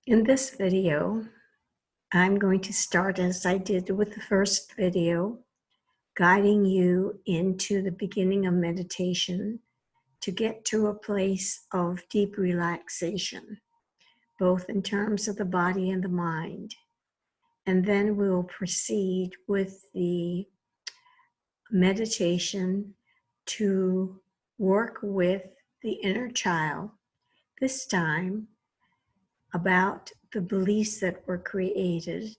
In this video, I'm going to start as I did with the first video, guiding you into the beginning of meditation to get to a place of deep relaxation, both in terms of the body and the mind. And then we will proceed with the meditation to work with the inner child, this time about the beliefs that were created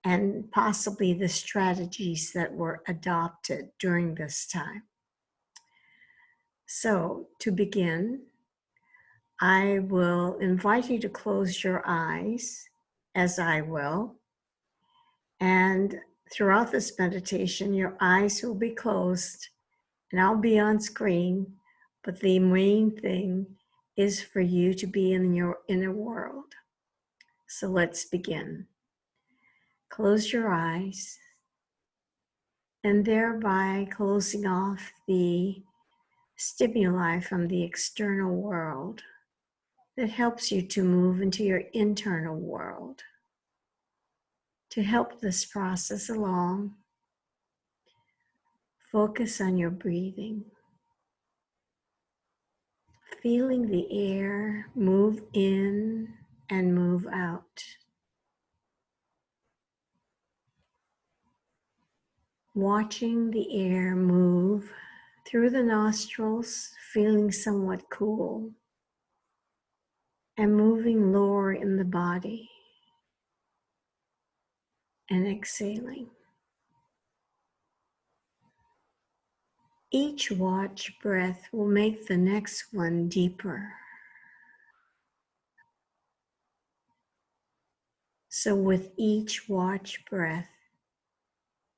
and possibly the strategies that were adopted during this time. So, to begin, I will invite you to close your eyes, as I will, and throughout this meditation, your eyes will be closed and I'll be on screen, but the main thing is for you to be in your inner world. So let's begin. Close your eyes, and thereby closing off the stimuli from the external world that helps you to move into your internal world. To help this process along, focus on your breathing, feeling the air move in and move out. Watching the air move through the nostrils, feeling somewhat cool, and moving lower in the body, and exhaling. Each watch breath will make the next one deeper. So with each watch breath,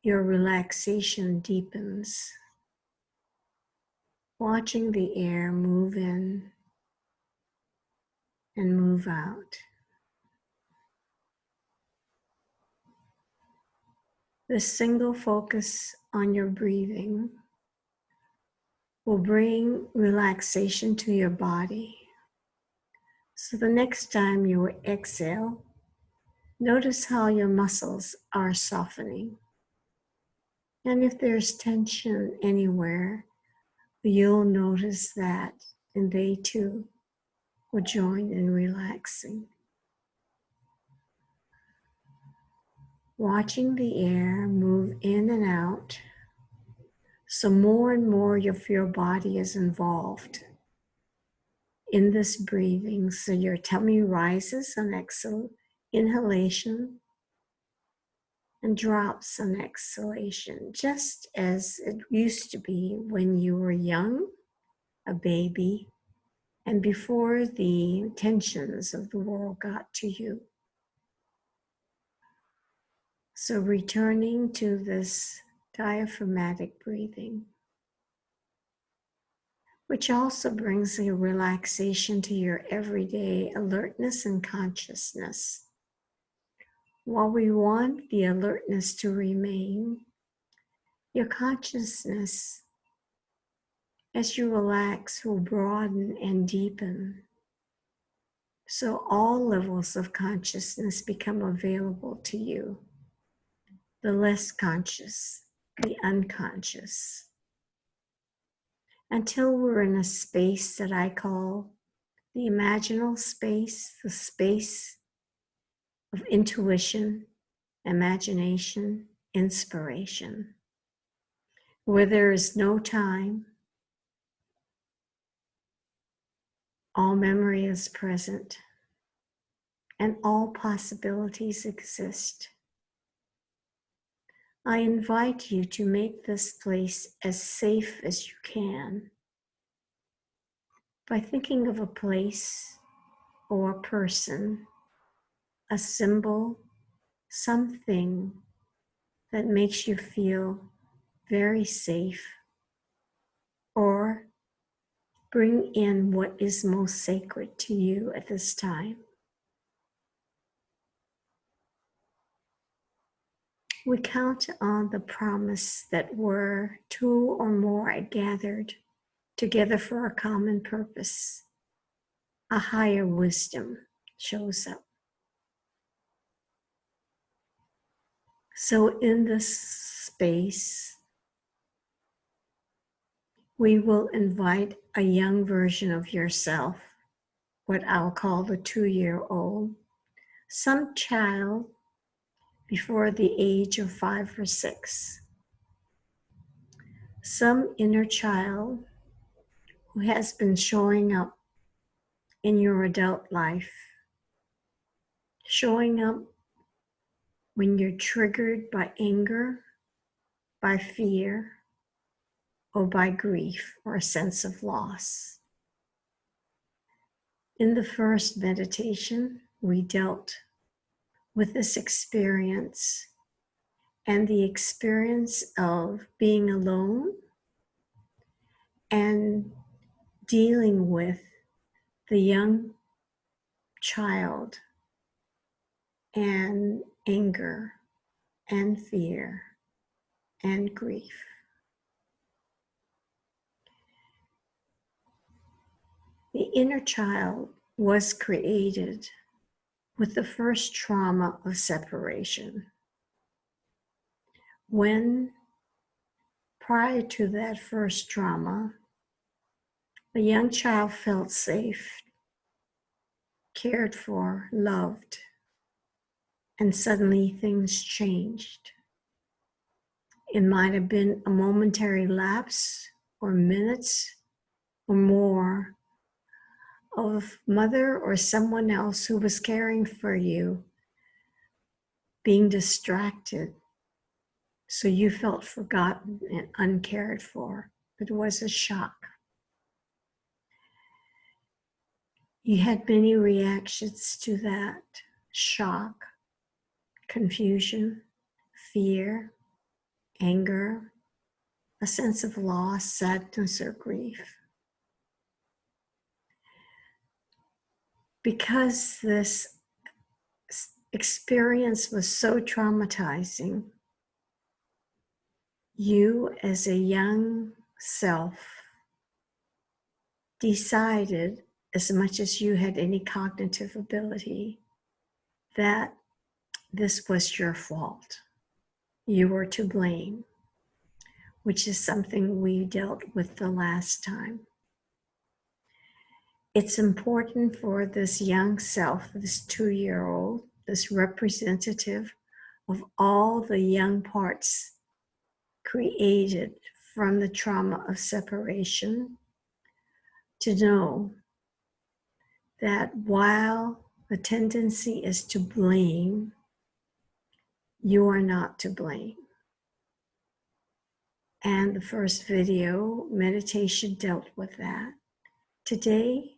your relaxation deepens, watching the air move in and move out. The single focus on your breathing will bring relaxation to your body. So the next time you exhale, notice how your muscles are softening. And if there's tension anywhere, you'll notice that, and they too will join in relaxing. Watching the air move in and out, so more and more of your body is involved in this breathing. So your tummy rises on inhalation and drops on exhalation, just as it used to be when you were young, a baby, and before the tensions of the world got to you. So returning to this diaphragmatic breathing, which also brings a relaxation to your everyday alertness and consciousness. While we want the alertness to remain, your consciousness, as you relax, will broaden and deepen. So all levels of consciousness become available to you. The less conscious, the unconscious. Until we're in a space that I call the imaginal space, the space of intuition, imagination, inspiration, where there is no time, all memory is present, and all possibilities exist. I invite you to make this place as safe as you can by thinking of a place or a person, a symbol, something that makes you feel very safe, or bring in what is most sacred to you at this time. We count on the promise that where two or more are gathered together for a common purpose, a higher wisdom shows up. So in this space, we will invite a young version of yourself, what I'll call the 2-year-old, some child before the age of 5 or 6, some inner child who has been showing up in your adult life, showing up when you're triggered by anger, by fear, or by grief or a sense of loss. In the first meditation, we dealt with this experience and the experience of being alone and dealing with the young child and anger and fear and grief. The inner child was created with the first trauma of separation. When, prior to that first trauma, the young child felt safe, cared for, loved, and suddenly things changed. It might have been a momentary lapse or minutes or more of mother or someone else who was caring for you being distracted. So you felt forgotten and uncared for. It was a shock. You had many reactions to that shock, confusion, fear, anger, a sense of loss, sadness, or grief. Because this experience was so traumatizing, you as a young self decided, as much as you had any cognitive ability, that this was your fault. You were to blame, which is something we dealt with the last time. It's important for this young self, this 2-year-old, this representative of all the young parts created from the trauma of separation, to know that while the tendency is to blame, you are not to blame. And the first video meditation dealt with that. Today,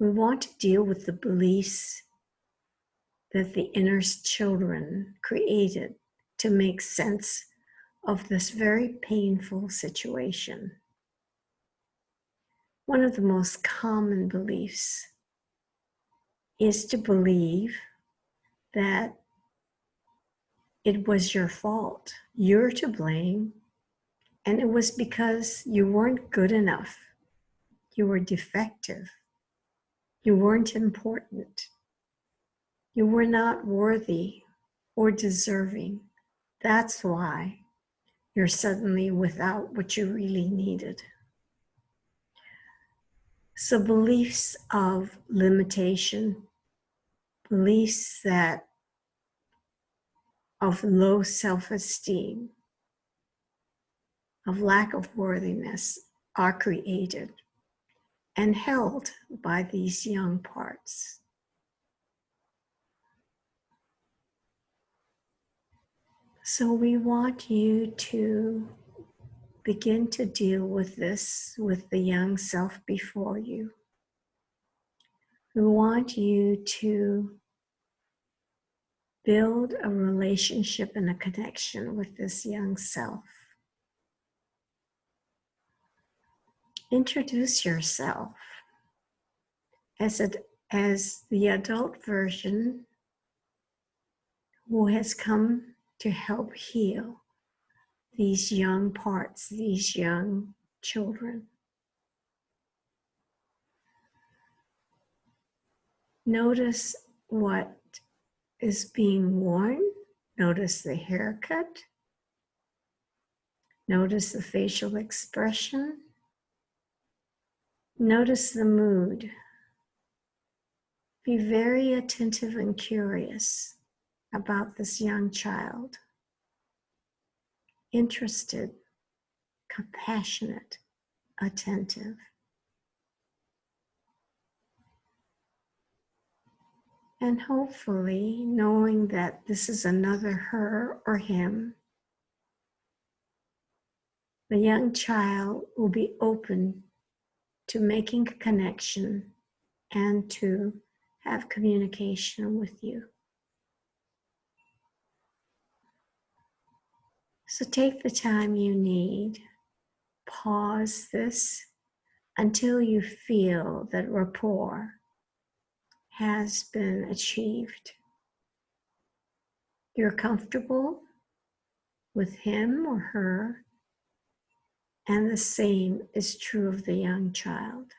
we want to deal with the beliefs that the inner children created to make sense of this very painful situation. One of the most common beliefs is to believe that it was your fault, you're to blame, and it was because you weren't good enough, you were defective, you weren't important, you were not worthy or deserving. That's why you're suddenly without what you really needed. So beliefs of limitation, beliefs that of low self-esteem, of lack of worthiness are created and held by these young parts. So we want you to begin to deal with this with the young self before you. We want you to build a relationship and a connection with this young self. Introduce yourself as the adult version who has come to help heal these young parts, these young children. Notice what is being worn, Notice the haircut. Notice the facial expression. Notice the mood. Be very attentive and curious about this young child. Interested, compassionate, attentive. And hopefully, knowing that this is another her or him, the young child will be open to making a connection and to have communication with you. So take the time you need. Pause this until you feel that rapport has been achieved. You're comfortable with him or her, and the same is true of the young child.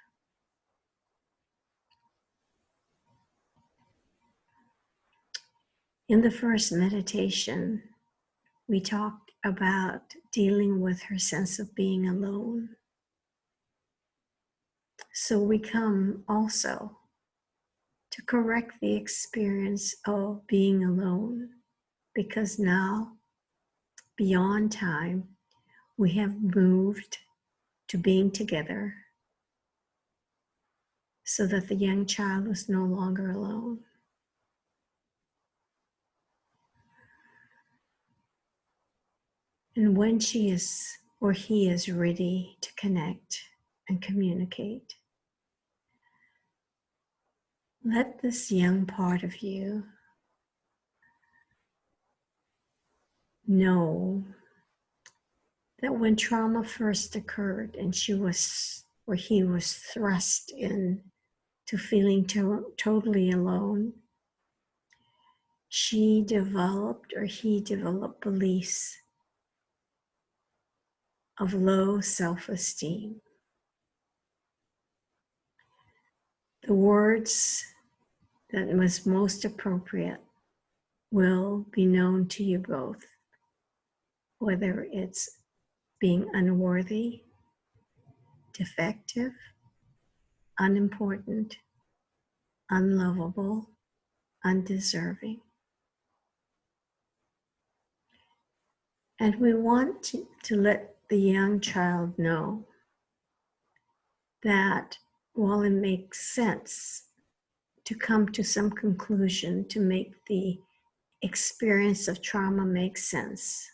In the first meditation, we talked about dealing with her sense of being alone. So we come also to correct the experience of being alone, because now, beyond time, we have moved to being together so that the young child is no longer alone. And when she is or he is ready to connect and communicate, let this young part of you know that when trauma first occurred and she was or he was thrust in to feeling totally alone, she developed or he developed beliefs of low self-esteem. The words that was most appropriate will be known to you both, whether it's being unworthy, defective, unimportant, unlovable, undeserving. And we want to let the young child know that while it makes sense to come to some conclusion to make the experience of trauma make sense,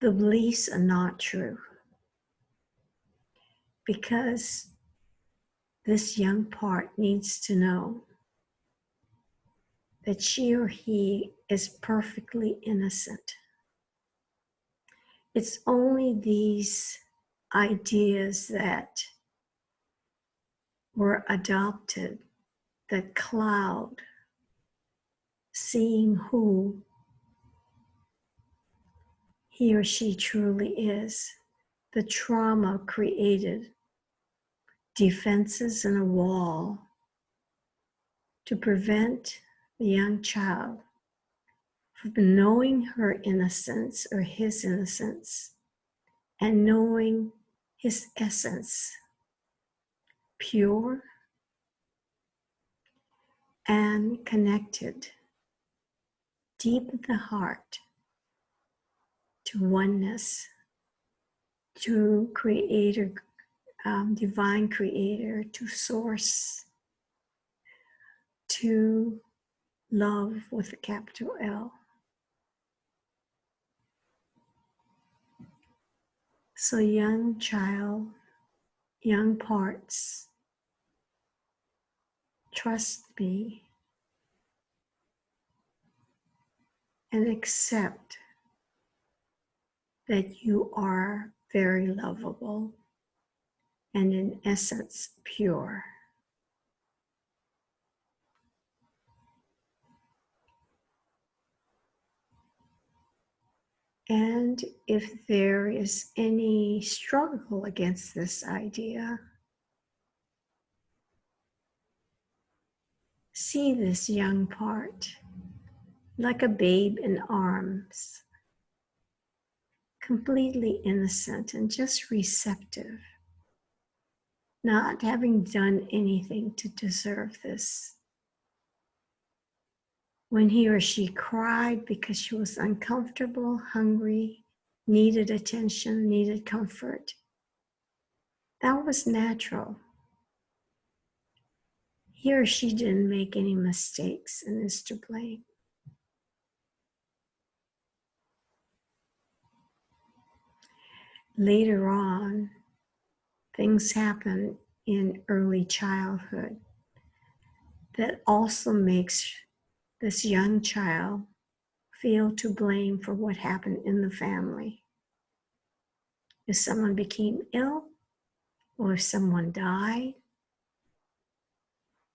the beliefs are not true, because this young part needs to know that she or he is perfectly innocent. It's only these ideas that were adopted that cloud seeing who he or she truly is. The trauma created defenses and a wall to prevent the young child from knowing her innocence or his innocence and knowing his essence, pure and connected deep in the heart to oneness, to creator, divine creator, to source, to love with a capital L. So young child, young parts, trust me and accept that you are very lovable and in essence pure. And if there is any struggle against this idea, see this young part like a babe in arms, completely innocent and just receptive, not having done anything to deserve this. When he or she cried because she was uncomfortable, hungry, needed attention, needed comfort, that was natural. He or she didn't make any mistakes and is to blame. Later on, things happen in early childhood that also makes this young child feel to blame for what happened in the family. If someone became ill or if someone died,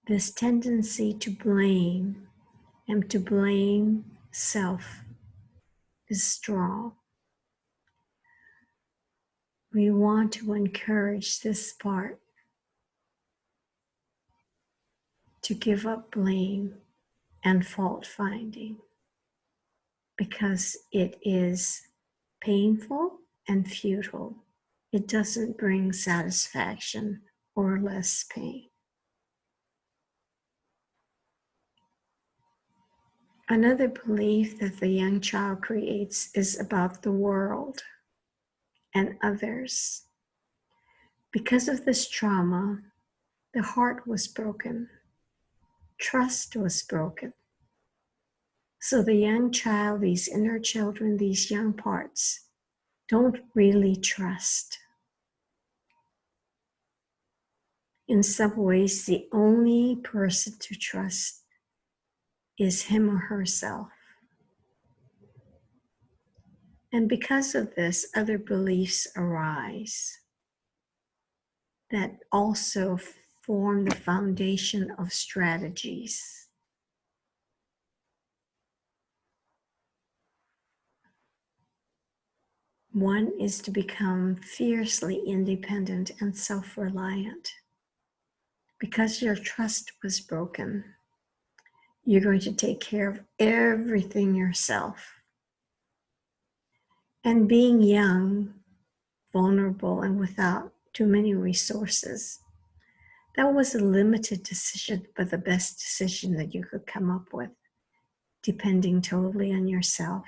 this tendency to blame and to blame self is strong. We want to encourage this part to give up blame and fault finding because it is painful and futile. It doesn't bring satisfaction or less pain. Another belief that the young child creates is about the world and others. Because of this trauma, the heart was broken, trust was broken. So the young child, these inner children, these young parts, don't really trust. In some ways, the only person to trust is him or herself. And because of this, other beliefs arise that also form the foundation of strategies. One is to become fiercely independent and self-reliant. Because your trust was broken, you're going to take care of everything yourself. And being young, vulnerable, and without too many resources, that was a limited decision, but the best decision that you could come up with, depending totally on yourself.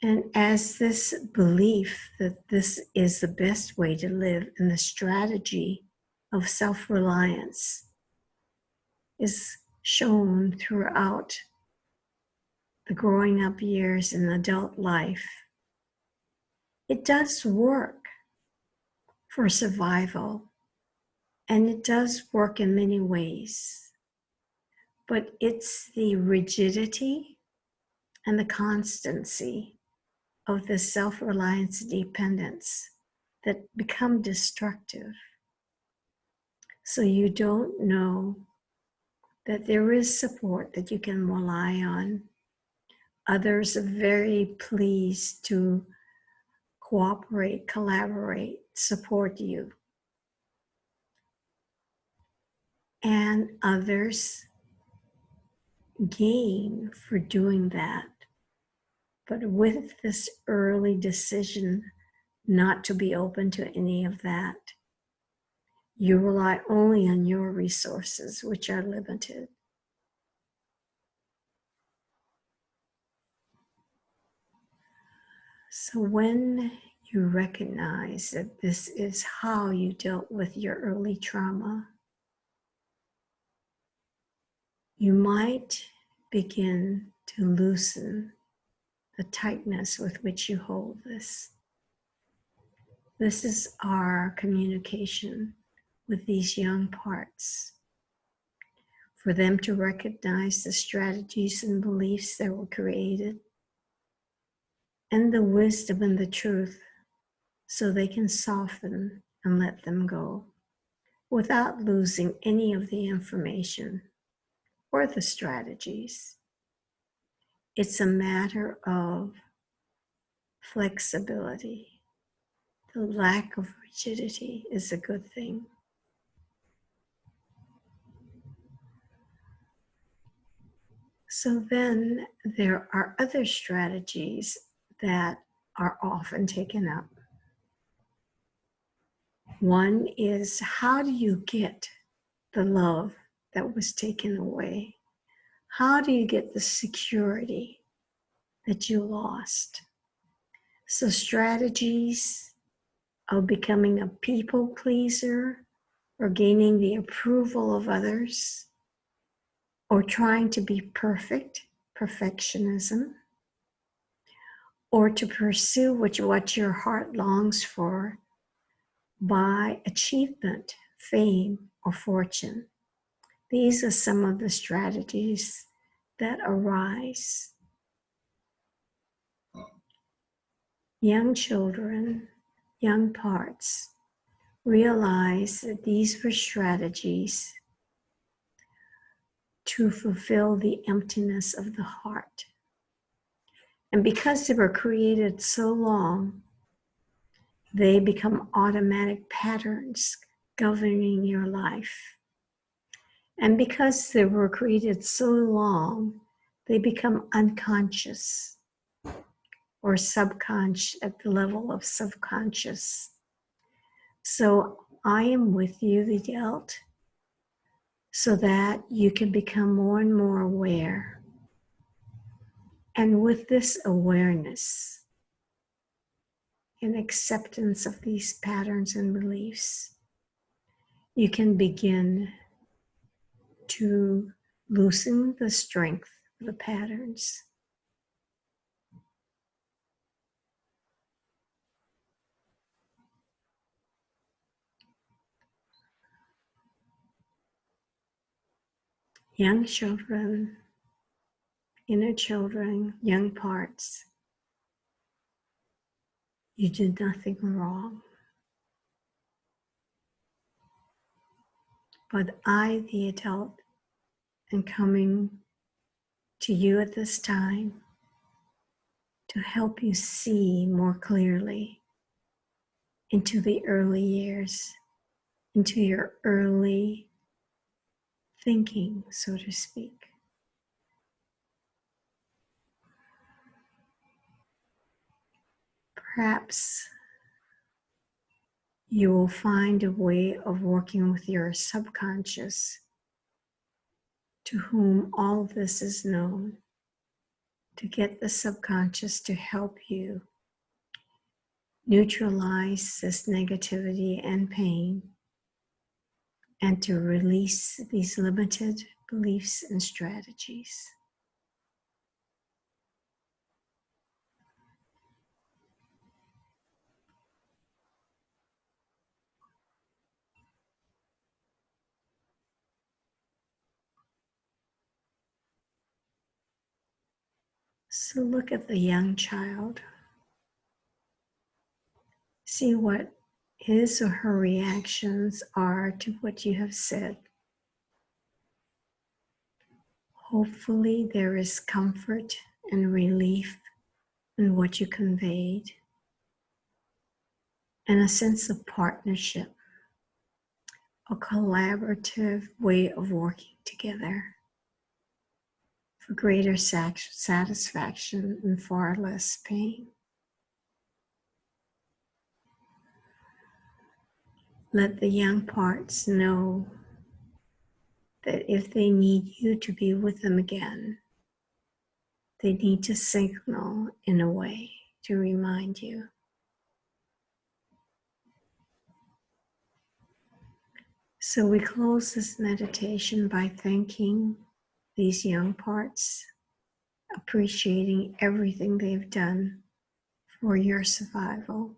And as this belief that this is the best way to live and the strategy of self-reliance is shown throughout the growing up years in adult life, it does work for survival, and it does work in many ways. But it's the rigidity and the constancy of the self-reliance dependence that become destructive. So you don't know that there is support that you can rely on. Others are very pleased to cooperate, collaborate, support you. And others gain for doing that. But with this early decision not to be open to any of that, you rely only on your resources, which are limited. So when you recognize that this is how you dealt with your early trauma, you might begin to loosen the tightness with which you hold this. This is our communication with these young parts, for them to recognize the strategies and beliefs that were created and the wisdom and the truth so they can soften and let them go without losing any of the information or the strategies. It's a matter of flexibility. The lack of rigidity is a good thing. So then there are other strategies that are often taken up. One is, how do you get the love that was taken away? How do you get the security that you lost? So strategies of becoming a people pleaser, or gaining the approval of others, or trying to be perfect, perfectionism, or to pursue what your heart longs for by achievement, fame, or fortune. These are some of the strategies that arise. Young children, young parts, realize that these were strategies to fulfill the emptiness of the heart. And because they were created so long, they become automatic patterns governing your life. And because they were created so long, they become unconscious or subconscious, at the level of subconscious. So I am with you, the adult, so that you can become more and more aware. And with this awareness and acceptance of these patterns and beliefs, you can begin to loosen the strength of the patterns. Young children, inner children, young parts, you did nothing wrong. But I, the adult, am coming to you at this time to help you see more clearly into the early years, into your early thinking, so to speak. Perhaps you will find a way of working with your subconscious, to whom all of this is known, to get the subconscious to help you neutralize this negativity and pain, and to release these limited beliefs and strategies. So look at the young child. See what his or her reactions are to what you have said. Hopefully there is comfort and relief in what you conveyed, and a sense of partnership, a collaborative way of working together for greater satisfaction and far less pain. Let the young parts know that if they need you to be with them again, they need to signal in a way to remind you. So we close this meditation by thanking these young parts, appreciating everything they've done for your survival.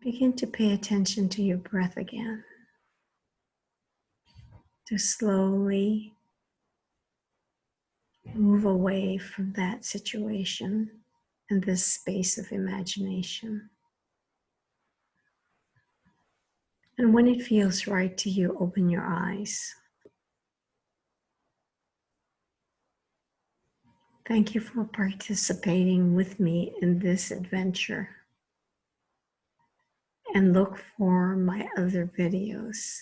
Begin to pay attention to your breath again, to slowly move away from that situation and this space of imagination. And when it feels right to you, open your eyes. Thank you for participating with me in this adventure. and look for my other videos.